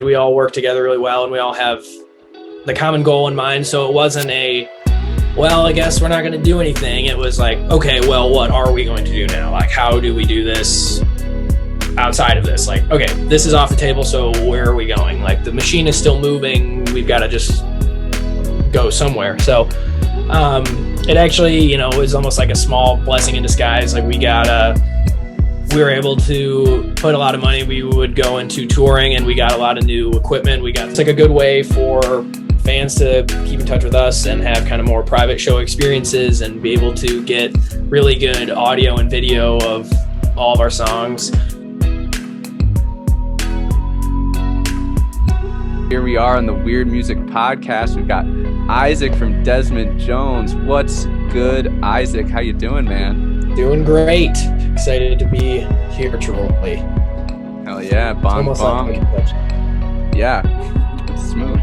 We all work together really well, and we all have the common goal in mind. So it wasn't well, I guess we're not going to do anything. It was like, okay, well, what are we going to do now? Like, how do we do this outside of this? Like, okay, this is off the table, so where are we going? Like, the machine is still moving. We've got to just go somewhere. So it actually, was almost like a small blessing in disguise. Like, we were able to put a lot of money. We would go into touring, and we got a lot of new equipment. It's like a good way for fans to keep in touch with us and have kind of more private show experiences and be able to get really good audio and video of all of our songs. Here we are on the Weird Music Podcast. We've got Isaac from Desmond Jones. What's good, Isaac? How you doing, man? Doing great. Excited to be here virtually. Hell yeah, bong bong. Yeah, it's smooth.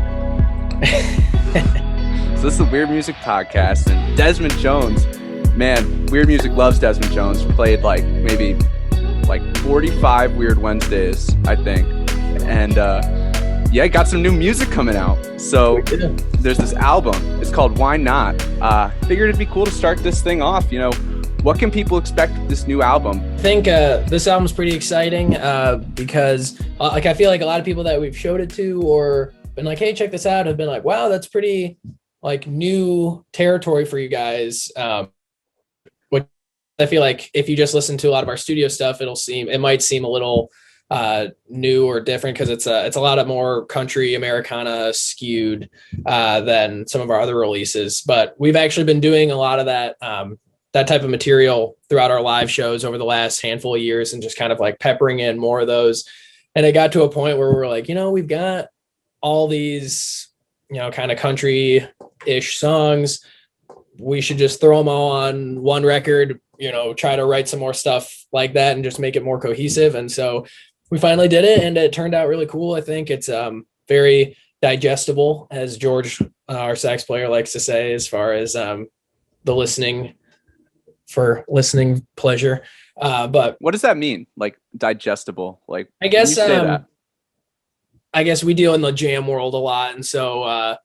So this is the Weird Music Podcast, and Desmond Jones, man, Weird Music loves Desmond Jones. Played maybe 45 Weird Wednesdays, I think, and got some new music coming out. So there's this album. It's called Why Not. Figured it'd be cool to start this thing off. What can people expect with this new album? I think this album's pretty exciting because I feel like a lot of people that we've showed it to or been like, hey, check this out, have been like, wow, that's pretty new territory for you guys. Which I feel like if you just listen to a lot of our studio stuff, it might seem a little new or different because it's a lot of more country Americana skewed than some of our other releases. But we've actually been doing a lot of that type of material throughout our live shows over the last handful of years and just kind of peppering in more of those. And it got to a point where we're like, we've got all these, kind of country-ish songs. We should just throw them all on one record, try to write some more stuff like that and just make it more cohesive. And so we finally did it, and it turned out really cool. I think it's very digestible, as George, our sax player, likes to say, as far as the listening pleasure. But what does that mean? Digestible? I guess we deal in the jam world a lot. And so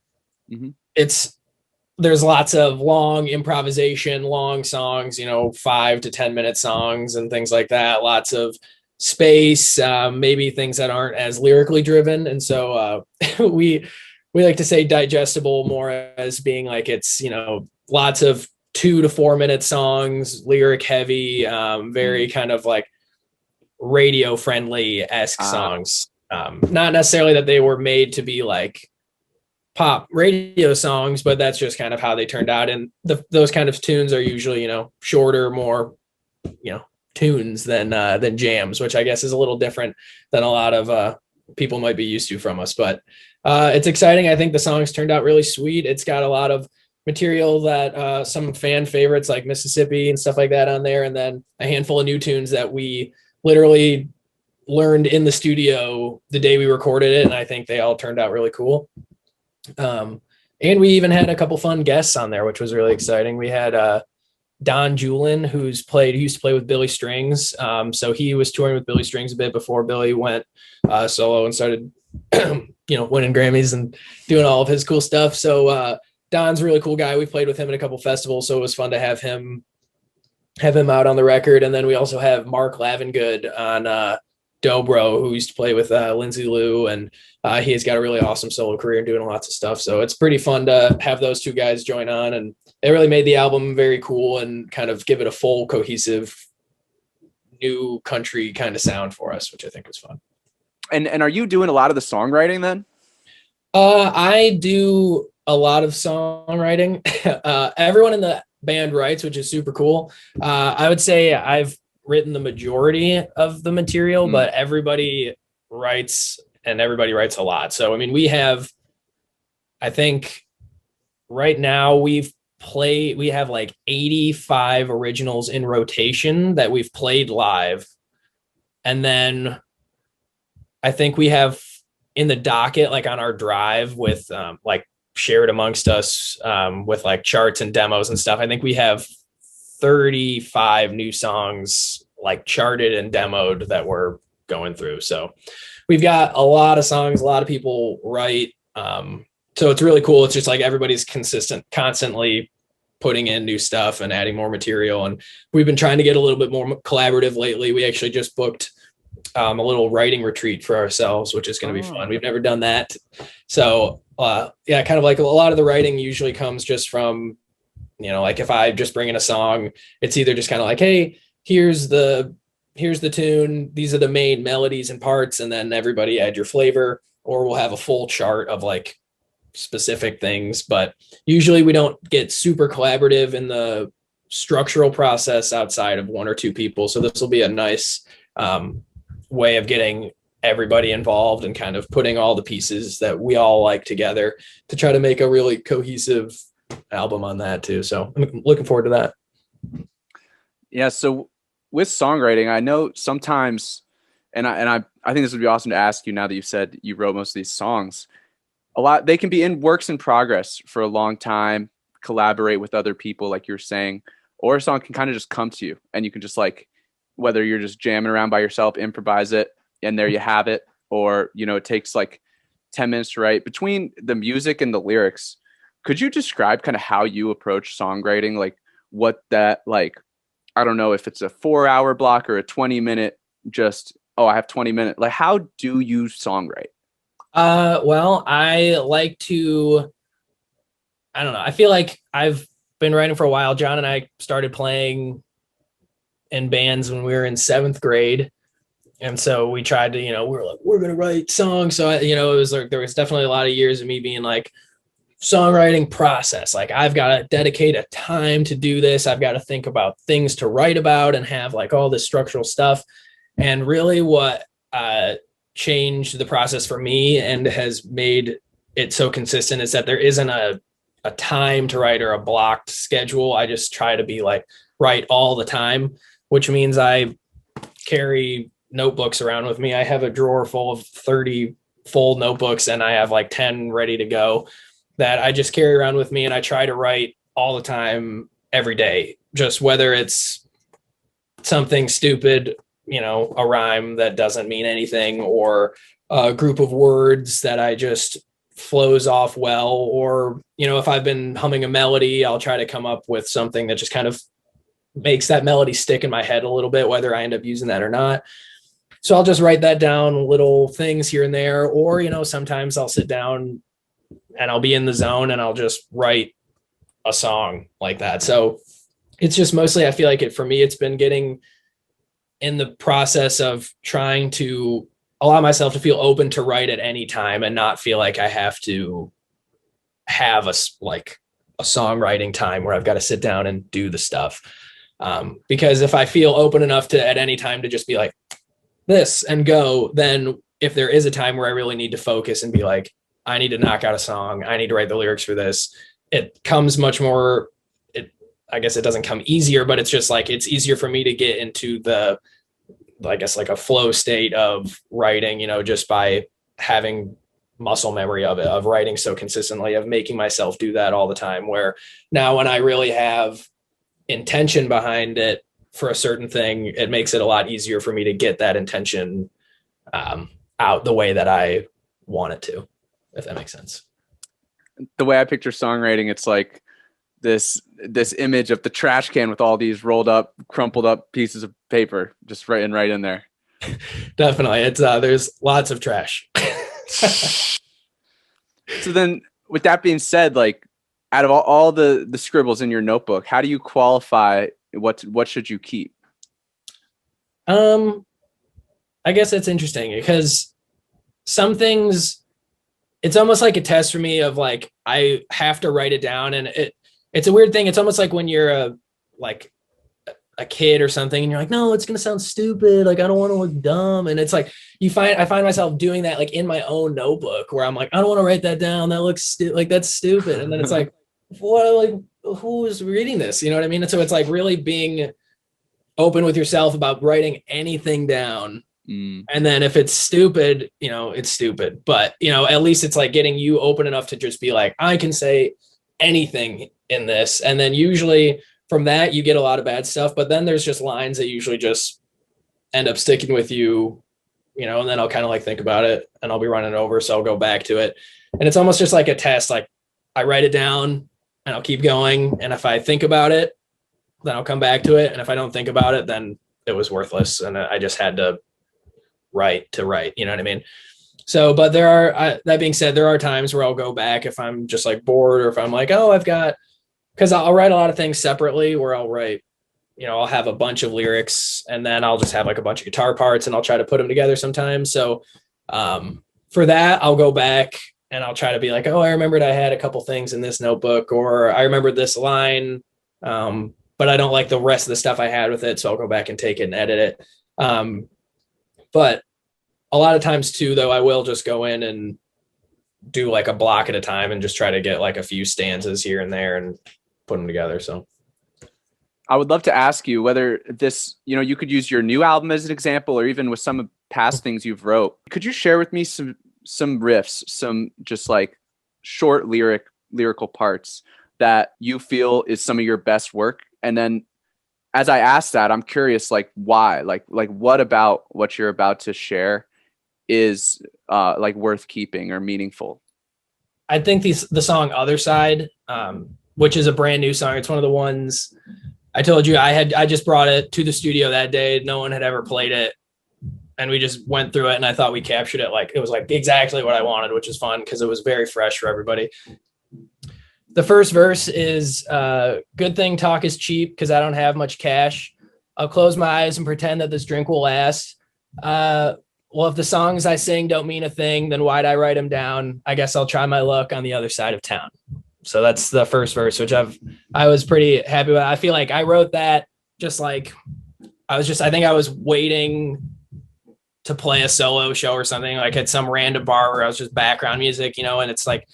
there's lots of long improvisation, long songs, 5 to 10 minute songs and things like that. Lots of space, maybe things that aren't as lyrically driven. And so we like to say digestible more as being it's, lots of 2 to 4 minute songs, lyric heavy, very kind of radio friendly-esque songs. Not necessarily that they were made to be pop radio songs, but that's just kind of how they turned out. And those kind of tunes are usually, shorter, more, tunes than jams, which I guess is a little different than a lot of people might be used to from us. But it's exciting. I think the songs turned out really sweet. It's got a lot of material that some fan favorites like Mississippi and stuff like that on there, and then a handful of new tunes that we literally learned in the studio the day we recorded it, and I think they all turned out really cool. And we even had a couple fun guests on there, which was really exciting. We had Don Julin, who used to play with Billy Strings. So he was touring with Billy Strings a bit before Billy went solo and started winning Grammys and doing all of his cool stuff. So Don's a really cool guy. We played with him at a couple festivals, so it was fun to have him out on the record. And then we also have Mark Lavengood on Dobro, who used to play with Lindsay Lou, and he's got a really awesome solo career and doing lots of stuff. So it's pretty fun to have those two guys join on, and it really made the album very cool and kind of give it a full, cohesive, new country kind of sound for us, which I think was fun. And are you doing a lot of the songwriting then? I do a lot of songwriting. Everyone in the band writes, which is super cool. I would say I've written the majority of the material, but everybody writes, and everybody writes a lot. So, I mean, I think right now we have 85 originals in rotation that we've played live. And then I think we have in the docket, on our drive with shared amongst us with charts and demos and stuff. I think we have 35 new songs charted and demoed that we're going through. So we've got a lot of songs, a lot of people write. So it's really cool. It's just like everybody's constantly putting in new stuff and adding more material. And we've been trying to get a little bit more collaborative lately. We actually just booked a little writing retreat for ourselves, which is going to be fun. We've never done that. So yeah, kind of like a lot of the writing usually comes just from, like if I just bring in a song, it's either just kind of like, hey, here's the tune, these are the main melodies and parts, and then everybody add your flavor, or we'll have a full chart of like specific things. But usually we don't get super collaborative in the structural process outside of one or two people. So this will be a nice way of getting everybody involved and kind of putting all the pieces that we all like together to try to make a really cohesive album on that too. So I'm looking forward to that. Yeah. So with songwriting, I know sometimes, and I think this would be awesome to ask you now that you've said you wrote most of these songs. A lot, they can be in works in progress for a long time, collaborate with other people, like you're saying, or a song can kind of just come to you and you can just like, whether you're just jamming around by yourself, improvise it, and there you have it. Or, it takes like 10 minutes to write. Between the music and the lyrics, could you describe kind of how you approach songwriting? Like what that, like, I don't know if it's a 4-hour block or a 20-minute, just, I have 20 minutes. Like, how do you songwrite? Well, I like to, I don't know. I feel like I've been writing for a while. John and I started playing in bands when we were in 7th grade. And so we tried to, we're like, we're going to write songs. So, it was like, there was definitely a lot of years of me being like, songwriting process. Like I've got to dedicate a time to do this. I've got to think about things to write about and have like all this structural stuff. And really what changed the process for me and has made it so consistent is that there isn't a time to write or a blocked schedule. I just try to be like, write all the time, which means I carry notebooks around with me. I have a drawer full of 30 full notebooks and I have like 10 ready to go that I just carry around with me. And I try to write all the time, every day, just whether it's something stupid, a rhyme that doesn't mean anything, or a group of words that I just flows off well, or, if I've been humming a melody, I'll try to come up with something that just kind of makes that melody stick in my head a little bit, whether I end up using that or not. So I'll just write that down, little things here and there, or, sometimes I'll sit down and I'll be in the zone and I'll just write a song like that. So it's just mostly, I feel like for me, it's been getting in the process of trying to allow myself to feel open to write at any time and not feel like I have to have a songwriting time where I've got to sit down and do the stuff. Because if I feel open enough to at any time to just be like this and go, then if there is a time where I really need to focus and be like, I need to knock out a song, I need to write the lyrics for this, it comes much more, I guess it doesn't come easier, but it's just like, it's easier for me to get into the, I guess like a flow state of writing, just by having muscle memory of it, of writing so consistently, of making myself do that all the time. Where now when I really have intention behind it for a certain thing, it makes it a lot easier for me to get that intention out the way that I want it to, if that makes sense. The way I picture songwriting, it's like this image of the trash can with all these rolled up, crumpled up pieces of paper, just writing right in there. Definitely. It's there's lots of trash. So then with that being said, like out of all the scribbles in your notebook, how do you qualify what should you keep? I guess that's interesting because some things, it's almost like a test for me of like, I have to write it down, and it's a weird thing. It's almost like when you're a kid or something and you're like, no, it's going to sound stupid. Like, I don't want to look dumb. And it's like, I find myself doing that like in my own notebook where I'm like, I don't want to write that down. That looks like that's stupid. And then it's like, what, like, who is reading this? You know what I mean? And so it's like really being open with yourself about writing anything down. And then if it's stupid, it's stupid, but at least it's like getting you open enough to just be like, I can say anything in this. And then usually from that, you get a lot of bad stuff, but then there's just lines that usually just end up sticking with you and then I'll kind of like think about it and I'll be running it over. So I'll go back to it. And it's almost just like a test. Like I write it down and I'll keep going. And if I think about it, then I'll come back to it. And if I don't think about it, then it was worthless. And I just had to write. You know what I mean? So, but that being said, there are times where I'll go back if I'm just like bored, or if I'm like, oh, because I'll write a lot of things separately, where I'll write, I'll have a bunch of lyrics and then I'll just have like a bunch of guitar parts and I'll try to put them together sometimes. So for that, I'll go back and I'll try to be like, oh, I remembered I had a couple things in this notebook, or I remembered this line, but I don't like the rest of the stuff I had with it. So I'll go back and take it and edit it. But a lot of times too, though, I will just go in and do like a block at a time and just try to get like a few stanzas here and there and put them together. So I would love to ask you whether this, you could use your new album as an example, or even with some of past things you've wrote. Could you share with me some riffs, some just like short lyrical parts that you feel is some of your best work? And then as I ask that, I'm curious, like why, like what about what you're about to share is like worth keeping or meaningful? I think the song Other Side, which is a brand new song. It's one of the ones I told you I just brought it to the studio that day. No one had ever played it. And we just went through it and I thought we captured it. Like, it was like exactly what I wanted, which is fun because it was very fresh for everybody. The first verse is good thing talk is cheap because I don't have much cash. I'll close my eyes and pretend that this drink will last. Well, if the songs I sing don't mean a thing, then why'd I write them down? I guess I'll try my luck on the other side of town. So that's the first verse, which I was pretty happy with. I feel like I wrote that just like I think I was waiting to play a solo show or something, like at some random bar where I was just background music, and it's like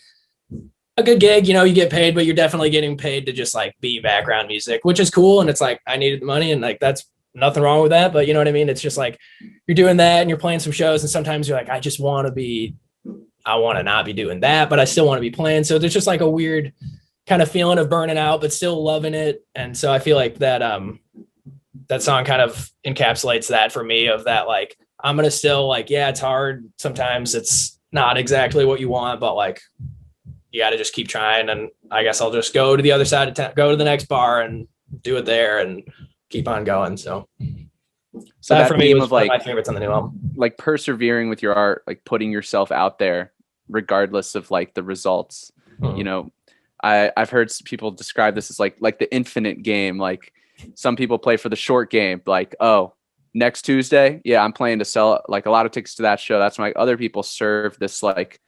a good gig, you get paid, but you're definitely getting paid to just like be background music, which is cool. And it's like, I needed the money and like, that's nothing wrong with that. But you know what I mean? It's just like, you're doing that and you're playing some shows. And sometimes you're like, I want to not be doing that, but I still want to be playing. So there's just like a weird kind of feeling of burning out, but still loving it. And so I feel like that, that song kind of encapsulates that for me, of that, like, I'm going to still like, yeah, it's hard. Sometimes it's not exactly what you want, but like, you got to just keep trying. And I guess I'll just go to the other side of town, go to the next bar and do it there and keep on going. So that for me was of like my favorites on the new album. Like persevering with your art, like putting yourself out there, regardless of like the results. Mm-hmm. I've heard people describe this as like the infinite game. Like some people play for the short game, like, oh, next Tuesday, yeah, I'm playing to sell like a lot of tickets to that show. That's why other people serve this like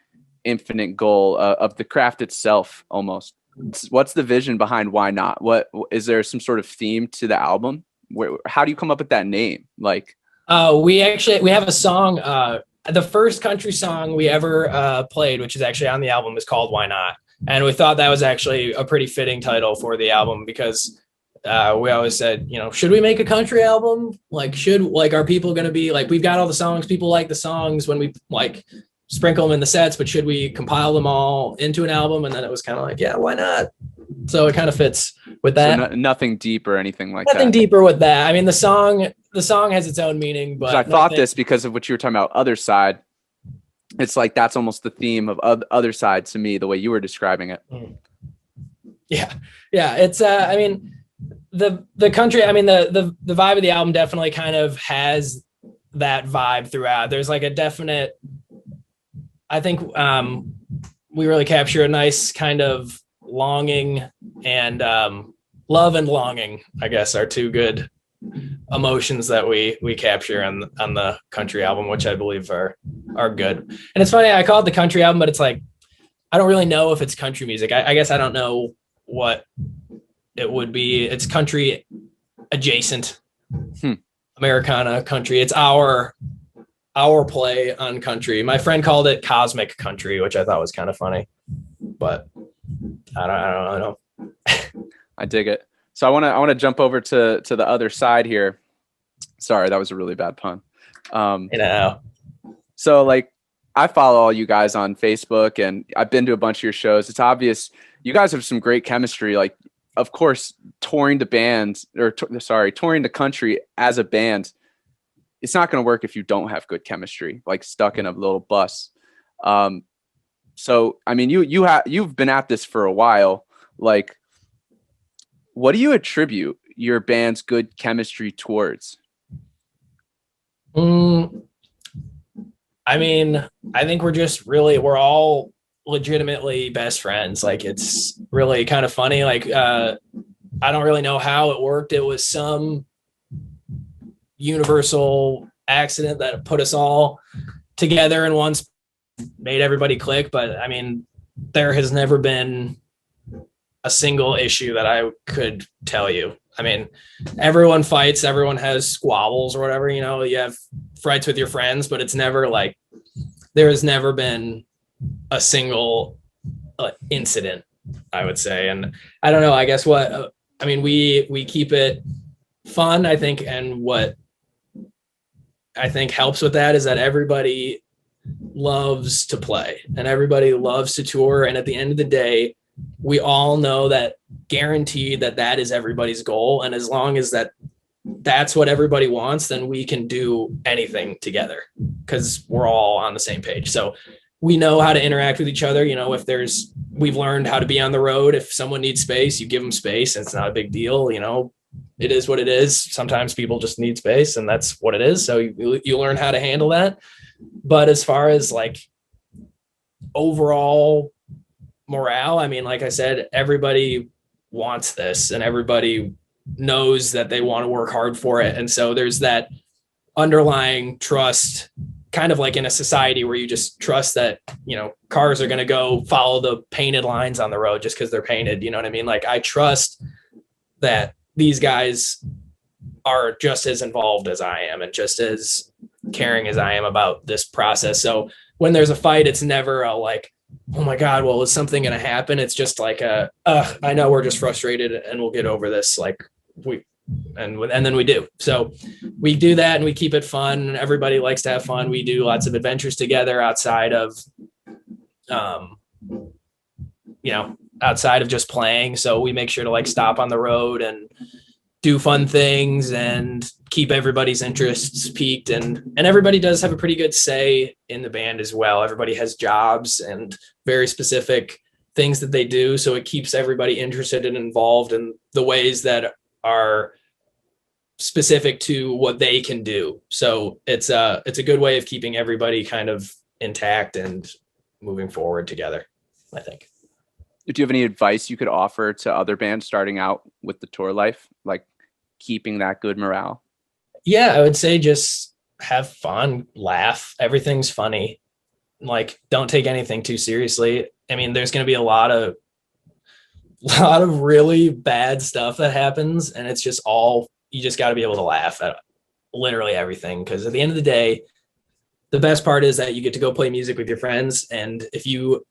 infinite goal of the craft itself almost. What's the vision behind Why Not? What is there some sort of theme to the album? How do you come up with that name? Like, we have a song. The first country song we ever played, which is actually on the album, is called Why Not? And we thought that was actually a pretty fitting title for the album because we always said, should we make a country album? Like, are people going to be like, we've got all the songs, people like the songs when we like sprinkle them in the sets, but should we compile them all into an album? And then it was kind of like, yeah, why not? So it kind of fits with that. So nothing deep or anything like that. Nothing deeper with that. I mean, the song has its own meaning, but I thought this because of what you were talking about, Other Side. It's like, that's almost the theme of Other Side to me, the way you were describing it. Yeah. Yeah. It's, I mean, the country, I mean, the vibe of the album definitely kind of has that vibe throughout. There's like a definite, I think we really capture a nice kind of longing and love and longing, I guess, are two good emotions that we capture on the country album, which I believe are good. And it's funny, I call it the country album, but it's like, I don't really know if it's country music. I guess I don't know what it would be. It's country adjacent, Americana country. It's our play on country. My friend called it cosmic country, which I thought was kind of funny, but I don't know. I dig it. So I want to jump over to the other side here. Sorry, that was a really bad pun. So like, I follow all you guys on Facebook and I've been to a bunch of your shows. It's obvious you guys have some great chemistry. Like, of course, touring the country as a band, it's not going to work if you don't have good chemistry, like stuck in a little bus. So, I mean, you've been at this for a while. Like, what do you attribute your band's good chemistry towards? I mean, I think we're all legitimately best friends. Like, it's really kind of funny. Like, I don't really know how it worked. It was some universal accident that put us all together and once made everybody click. But I mean, there has never been a single issue that I could tell you. I mean, everyone fights, everyone has squabbles or whatever, you know, you have fights with your friends, but it's never like, there has never been a single incident, I would say. And I don't know, I guess we keep it fun, I think. And what I think helps with that is that everybody loves to play and everybody loves to tour. And at the end of the day, we all know that guaranteed that is everybody's goal. And as long as that's what everybody wants, then we can do anything together because we're all on the same page. So we know how to interact with each other. You know, we've learned how to be on the road. If someone needs space, you give them space. And it's not a big deal. You know, it is what it is. Sometimes people just need space and that's what it is. So you learn how to handle that. But as far as like overall morale, I mean, like I said, everybody wants this and everybody knows that they want to work hard for it. And so there's that underlying trust, kind of like in a society where you just trust that, you know, cars are going to go follow the painted lines on the road just because they're painted. You know what I mean? Like, I trust that these guys are just as involved as I am and just as caring as I am about this process. So when there's a fight, it's never a like, oh my God, well, is something going to happen? It's just like I know we're just frustrated and we'll get over this. Like and then we do. So we do that and we keep it fun. Everybody likes to have fun. We do lots of adventures together outside of, outside of just playing. So we make sure to like stop on the road and do fun things and keep everybody's interests peaked. And everybody does have a pretty good say in the band as well. Everybody has jobs and very specific things that they do. So it keeps everybody interested and involved in the ways that are specific to what they can do. So it's a good way of keeping everybody kind of intact and moving forward together, I think. Do you have any advice you could offer to other bands starting out with the tour life, like keeping that good morale? Yeah, I would say just have fun, laugh. Everything's funny. Like, don't take anything too seriously. I mean, there's going to be a lot of really bad stuff that happens. And it's just you just got to be able to laugh at literally everything. Because at the end of the day, the best part is that you get to go play music with your friends. And if you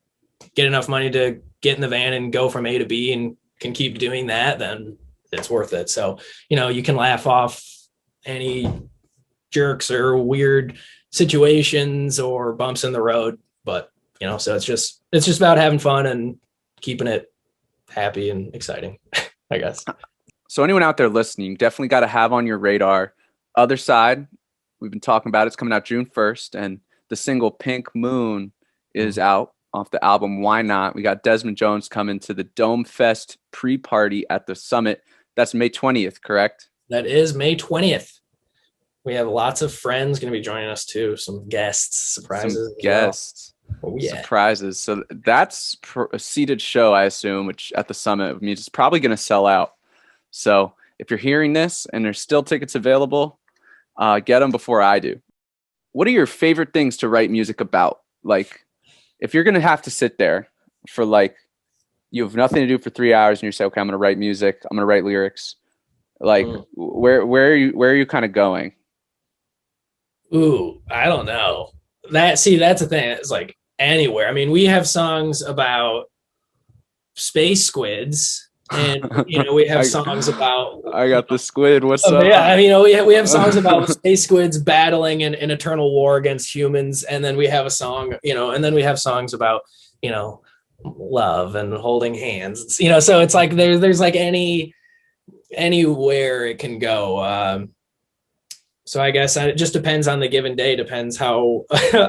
get enough money to get in the van and go from A to B and can keep doing that, then it's worth it. So, you know, you can laugh off any jerks or weird situations or bumps in the road, but you know, so it's just about having fun and keeping it happy and exciting, I guess. So anyone out there listening, definitely got to have on your radar Other Side. We've been talking about it's coming out June 1st, and the single Pink Moon is out off the album Why Not. We got Desmond Jones coming to the Dome Fest pre-party at the Summit. That's May 20th, correct? That is May 20th. We have lots of friends going to be joining us too. Some guests, surprises. Surprises. So that's a seated show, I assume, which at the Summit means it's probably going to sell out. So if you're hearing this and there's still tickets available, get them before I do. What are your favorite things to write music about? Like, if you're going to have to sit there for like, you have nothing to do for 3 hours and you say, okay, I'm going to write music, I'm going to write lyrics. Like, where are you kind of going? Ooh, I don't know. That's the thing. It's like anywhere. I mean, we have songs about space squids, and you know, we have songs about. I got the squid. What's up? Yeah, I mean, we have songs about space squids battling in an eternal war against humans, and then we have a song, you know, and then we have songs about, you know, love and holding hands. You know, so it's like there's like anywhere it can go. So I guess it just depends on the given day, depends how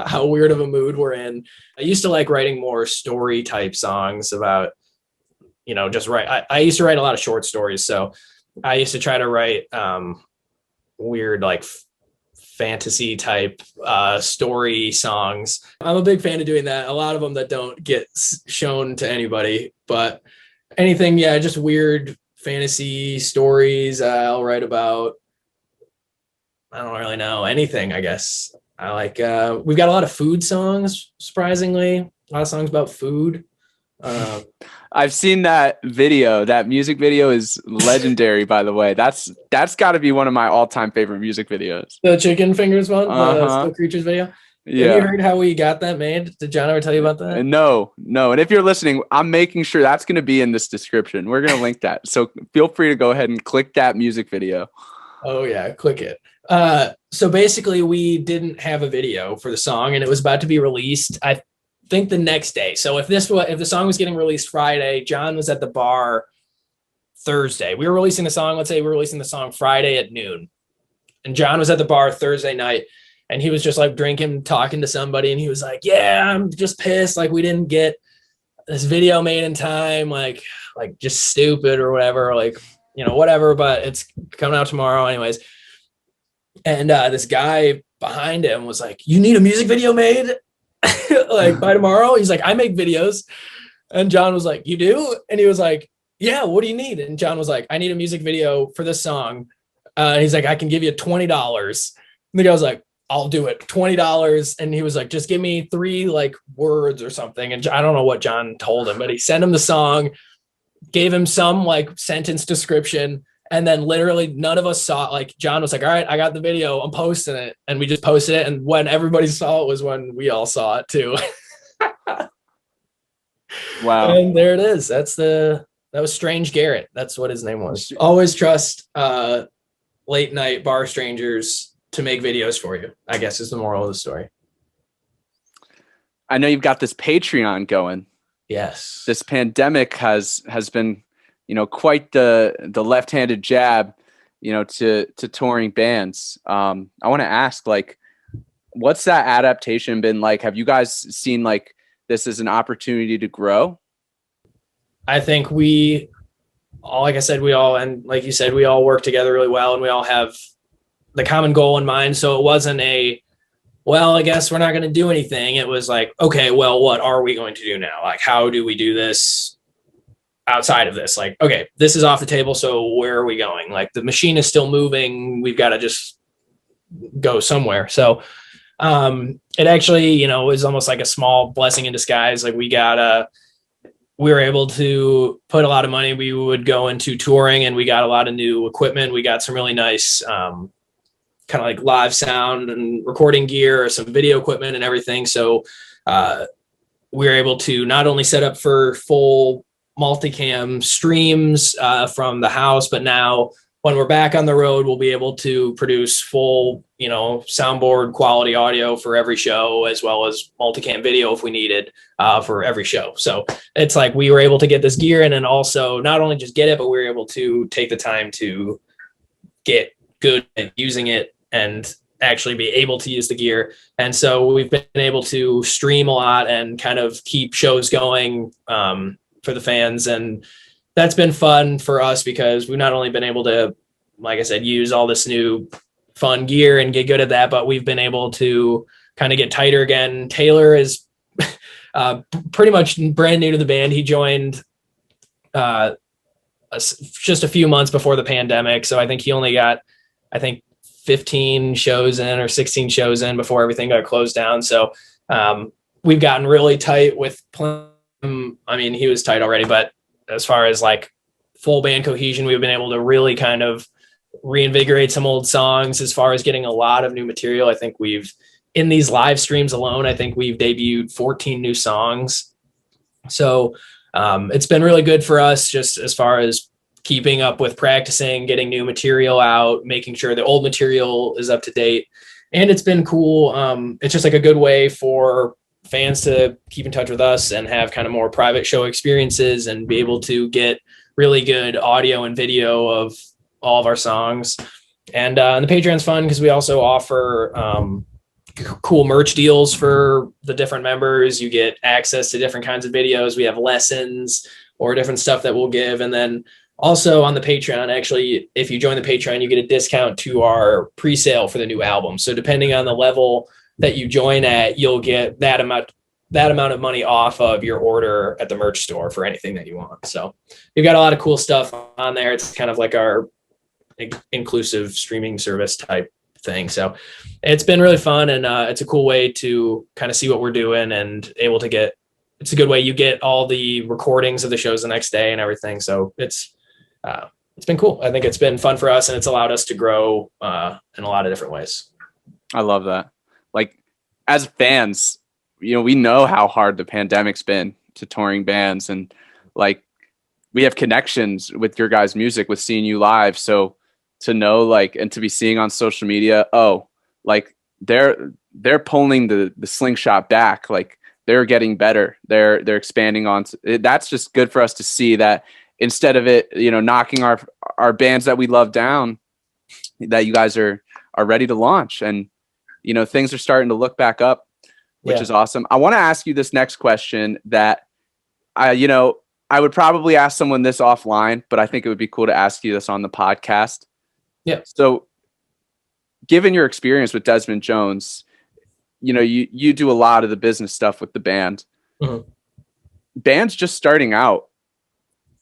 how weird of a mood we're in. I used to like writing more story type songs about, just write. I used to write a lot of short stories. So I used to try to write weird, like fantasy type story songs. I'm a big fan of doing that. A lot of them that don't get shown to anybody, but anything, yeah, just weird fantasy stories I'll write about. I don't really know, anything, I guess. I like we've got a lot of food songs, surprisingly. A lot of songs about food. I've seen that video. That music video is legendary, by the way. That's got to be one of my all-time favorite music videos. The chicken fingers one, the Still Creatures video. Yeah. Have you heard how we got that made? Did John ever tell you about that? No. And if you're listening, I'm making sure that's going to be in this description. We're going to link that. So feel free to go ahead and click that music video. Oh yeah, click it. So basically we didn't have a video for the song and it was about to be released, I think, the next day. So if the song was getting released Friday, John was at the bar Thursday. We were releasing the song, let's say we were releasing the song Friday at noon. And John was at the bar Thursday night and he was just like drinking, talking to somebody, and he was like, "Yeah, I'm just pissed. Like we didn't get this video made in time, like just stupid or whatever, like, whatever, but it's coming out tomorrow anyways." And this guy behind him was like, "You need a music video made like by tomorrow?" He's like, "I make videos." And John was like, "You do?" And he was like, "Yeah, what do you need?" And John was like, "I need a music video for this song." He's like, "I can give you $20. And the guy was like, "I'll do it, $20. And he was like, "Just give me 3 like words or something." And I don't know what John told him, but he sent him the song, gave him some like sentence description. And then literally none of us saw it. Like John was like, "All right, I got the video, I'm posting it." And we just posted it. And when everybody saw it was when we all saw it too. Wow. And there it is. That was Strange Garrett. That's what his name was. Always trust late night bar strangers to make videos for you, I guess, is the moral of the story. I know you've got this Patreon going. Yes. This pandemic has been, quite the left-handed jab, to touring bands. I want to ask, like, what's that adaptation been like? Have you guys seen like this as an opportunity to grow? I think like I said, and like you said, we all work together really well and we all have the common goal in mind. So it wasn't well, I guess we're not going to do anything. It was like, okay, well, what are we going to do now? Like, how do we do this outside of this? Like, okay, this is off the table. So where are we going? Like the machine is still moving. We've got to just go somewhere. So it actually, was almost like a small blessing in disguise. Like we were able to put a lot of money. We would go into touring and we got a lot of new equipment. We got some really nice, kind of like live sound and recording gear, some video equipment and everything. So we were able to not only set up for full multicam streams from the house, but now when we're back on the road, we'll be able to produce full, soundboard quality audio for every show, as well as multicam video if we needed for every show. So it's like we were able to get this gear and then also not only just get it, but we were able to take the time to get good at using it and actually be able to use the gear. And so we've been able to stream a lot and kind of keep shows going for the fans. And that's been fun for us because we've not only been able to, like I said, use all this new fun gear and get good at that, but we've been able to kind of get tighter again. Taylor is pretty much brand new to the band. He joined just a few months before the pandemic. So I think he only got, 15 shows in or 16 shows in before everything got closed down. So we've gotten really tight with him. I mean, he was tight already, but as far as like full band cohesion, we've been able to really kind of reinvigorate some old songs as far as getting a lot of new material. I think in these live streams alone, I think we've debuted 14 new songs. So it's been really good for us just as far as keeping up with practicing, getting new material out, making sure the old material is up to date. And it's been cool. It's just like a good way for fans to keep in touch with us and have kind of more private show experiences and be able to get really good audio and video of all of our songs. And the Patreon's fun because we also offer cool merch deals for the different members. You get access to different kinds of videos. We have lessons or different stuff that we'll give. And then also on the Patreon, actually, if you join the Patreon, you get a discount to our pre-sale for the new album. So depending on the level that you join at, you'll get that amount of money off of your order at the merch store for anything that you want. So we've got a lot of cool stuff on there. It's kind of like our inclusive streaming service type thing. So it's been really fun, and it's a cool way to kind of see what we're doing and able to get, it's a good way. You get all the recordings of the shows the next day and everything. So it's been cool. I think it's been fun for us, and it's allowed us to grow in a lot of different ways. I love that. Like, as fans, we know how hard the pandemic's been to touring bands, and like we have connections with your guys' music, with seeing you live. So to know, like, and to be seeing on social media, like they're pulling the slingshot back, like they're getting better, they're expanding on. That's just good for us to see that instead of it, knocking our bands that we love down, that you guys are ready to launch, and things are starting to look back up, which is awesome. I want to ask you this next question that I would probably ask someone this offline, but I think it would be cool to ask you this on the podcast. Yeah. So given your experience with Desmond Jones, you do a lot of the business stuff with the band. Mm-hmm. Bands just starting out,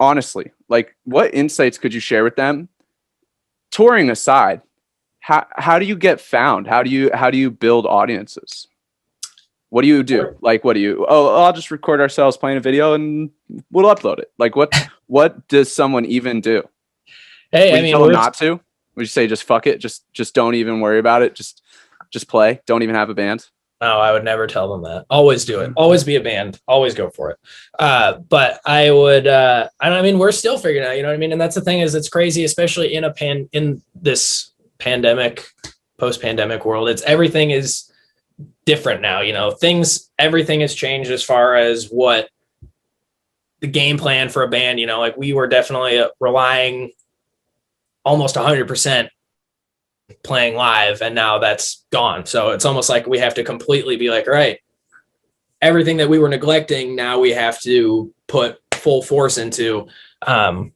honestly, like, what insights could you share with them? Touring aside, how do you get found? How do you build audiences? What do you do? Like, I'll just record ourselves playing a video and we'll upload it. Like, what does someone even do? Hey, Would you tell them not to? Would you say just fuck it? Just don't even worry about it. Just play. Don't even have a band. No, I would never tell them that. Always do it. Always be a band. Always go for it. But I would. We're still figuring it out. You know what I mean? And that's the thing, is it's crazy, especially in this pandemic, post-pandemic world. Everything is different now. Everything has changed as far as what the game plan for a band. Like, we were definitely relying almost 100% playing live, and now that's gone. So it's almost like we have to completely be like, all right, everything that we were neglecting, now we have to put full force into. And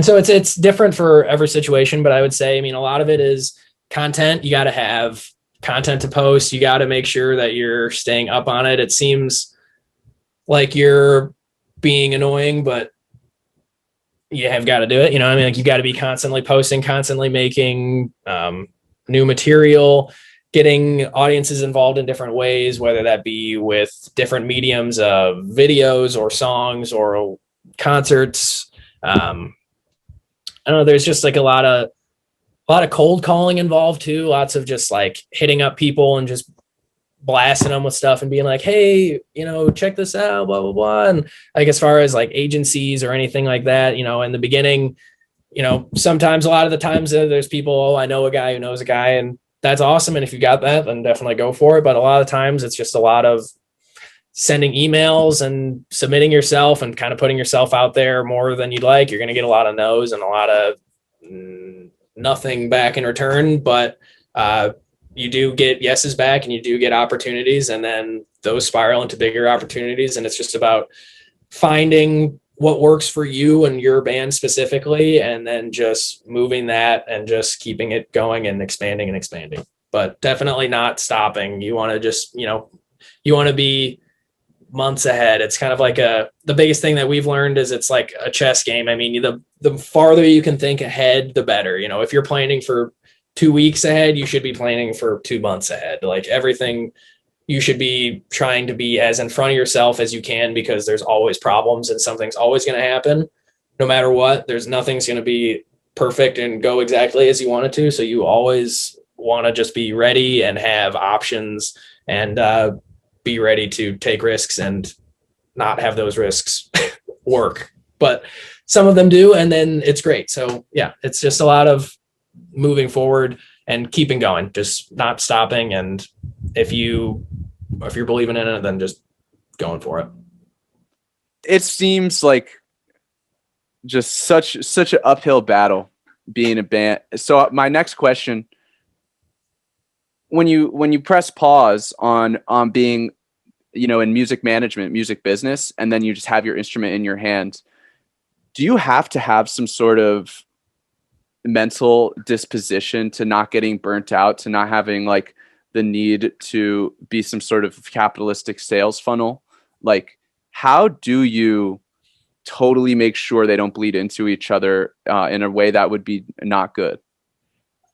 so it's different for every situation, but I would say, a lot of it is content. You got to have content to post. You got to make sure that you're staying up on it. It seems like you're being annoying, but you have got to do it. Like, you got to be constantly posting, constantly making new material, getting audiences involved in different ways, whether that be with different mediums of videos or songs or concerts. I don't know. There's just like a lot of cold calling involved too. Lots of just like hitting up people and just blasting them with stuff and being like, hey, check this out, blah, blah, blah. And like, as far as like agencies or anything like that, in the beginning, sometimes, a lot of the times, there's people, I know a guy who knows a guy, and that's awesome. And if you got that, then definitely go for it. But a lot of times it's just a lot of sending emails and submitting yourself and kind of putting yourself out there more than you'd like. You're going to get a lot of no's and a lot of nothing back in return. But, you do get yeses back, and you do get opportunities, and then those spiral into bigger opportunities. And it's just about finding what works for you and your band specifically, and then just moving that and just keeping it going and expanding, but definitely not stopping. You want to just, you want to be months ahead. It's kind of like the biggest thing that we've learned is it's like a chess game. The farther you can think ahead, the better. If you're planning for 2 weeks ahead, you should be planning for 2 months ahead. Like, everything, you should be trying to be as in front of yourself as you can, because there's always problems and something's always going to happen no matter what. Nothing's going to be perfect and go exactly as you want it to. So you always want to just be ready and have options, and be ready to take risks and not have those risks work. But some of them do, and then it's great. So yeah, it's just a lot of moving forward and keeping going, just not stopping. And if you're believing in it, then just going for it. It seems like just such an uphill battle being a band. So my next question, when you press pause on being, in music management, music business, and then you just have your instrument in your hand, do you have to have some sort of mental disposition to not getting burnt out, to not having like the need to be some sort of capitalistic sales funnel? Like, how do you totally make sure they don't bleed into each other in a way that would be not good?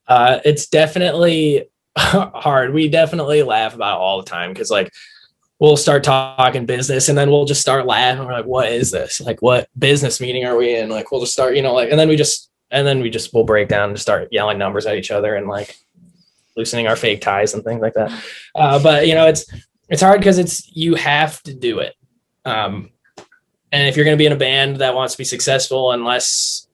It's definitely hard. We definitely laugh about it all the time because like we'll start talking business and then we'll just start laughing. We're like, what is this? Like, what business meeting are we in? Like, we'll just start, like, and then we'll break down and start yelling numbers at each other and like loosening our fake ties and things like that. But it's hard because you have to do it. And if you're going to be in a band that wants to be successful, unless,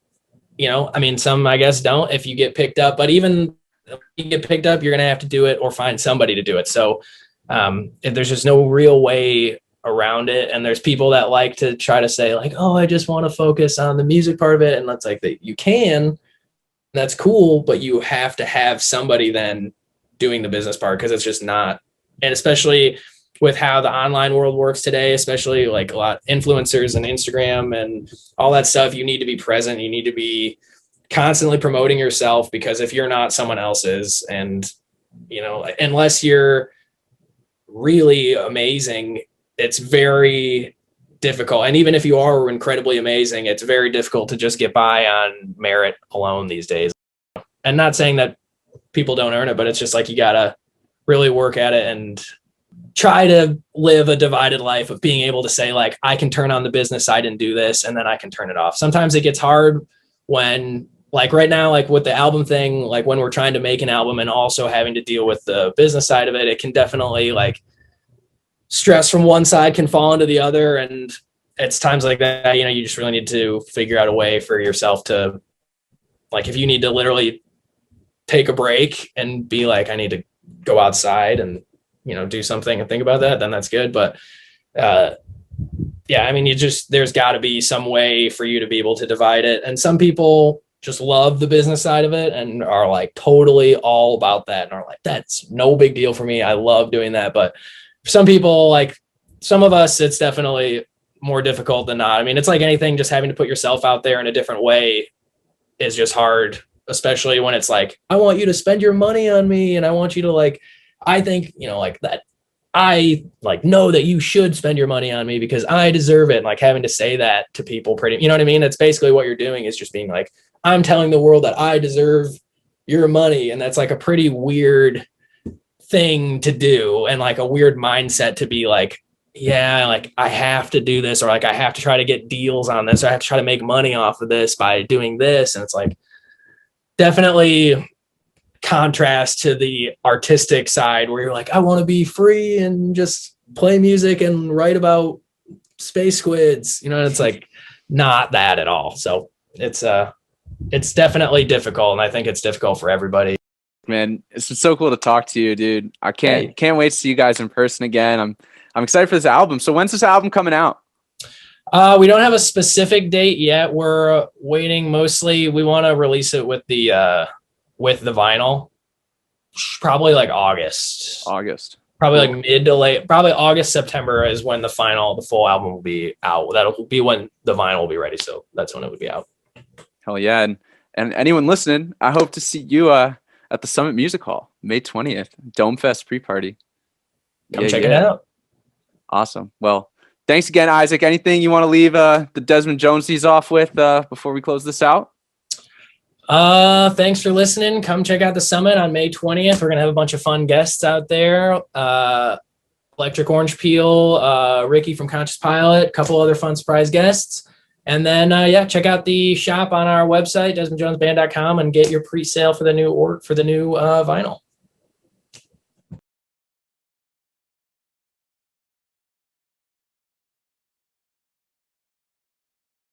some, I guess, don't, if you get picked up, but even if you get picked up, you're going to have to do it or find somebody to do it. So if there's just no real way around it. And there's people that like to try to say like, oh, I just want to focus on the music part of it. And that's like that you can, that's cool, but you have to have somebody then doing the business part because it's just not, and especially with how the online world works today, especially like a lot of influencers and Instagram and all that stuff, you need to be present. You need to be constantly promoting yourself because if you're not, someone else is. And, unless you're really amazing, it's very difficult. And even if you are incredibly amazing, it's very difficult to just get by on merit alone these days. And not saying that people don't earn it, but it's just like, you got to really work at it and try to live a divided life of being able to say like, I can turn on the business side and do this, and then I can turn it off. Sometimes it gets hard when like right now, like with the album thing, like when we're trying to make an album and also having to deal with the business side of it, it can definitely like stress from one side can fall into the other. And it's times like that, you just really need to figure out a way for yourself to, like, if you need to literally take a break and be like, I need to go outside and, do something and think about that, then that's good. But there's got to be some way for you to be able to divide it. And some people just love the business side of it and are like totally all about that and are like, that's no big deal for me. I love doing that. But for some people, like some of us, it's definitely more difficult than not. I mean, it's like anything, just having to put yourself out there in a different way is just hard, especially when it's like, I want you to spend your money on me. And I want you to like, I think, like that, I like know that you should spend your money on me because I deserve it. And like having to say that to people pretty, you know what I mean? That's basically what you're doing, is just being like, I'm telling the world that I deserve your money. And that's like a pretty weird thing to do. And like a weird mindset to be like, yeah, like I have to do this, or like I have to try to get deals on this, or I have to try to make money off of this by doing this. And it's like, definitely contrast to the artistic side where you're like, I want to be free and just play music and write about space squids, and it's like not that at all. So it's definitely difficult, and I think it's difficult for everybody. Man, it's been so cool to talk to you, dude. I can't wait to see you guys in person again. I'm excited for this album. So when's this album coming out? We don't have a specific date yet. We're waiting. Mostly we want to release it with the vinyl, probably like August, probably like mid to late, probably August, September is when the full album will be out. That'll be when the vinyl will be ready. So that's when it would be out. Hell yeah. And anyone listening, I hope to see you at the Summit Music Hall, May 20th, Dome Fest pre-party. Come check it out. Awesome. Well, thanks again, Isaac. Anything you want to leave the Desmond Jonesies off with before we close this out? Thanks for listening. Come check out the Summit on May 20th. We're going to have a bunch of fun guests out there. Electric Orange Peel, Ricky from Conscious Pilot, a couple other fun surprise guests. And then, check out the shop on our website, DesmondJonesBand.com, and get your pre-sale for the new vinyl.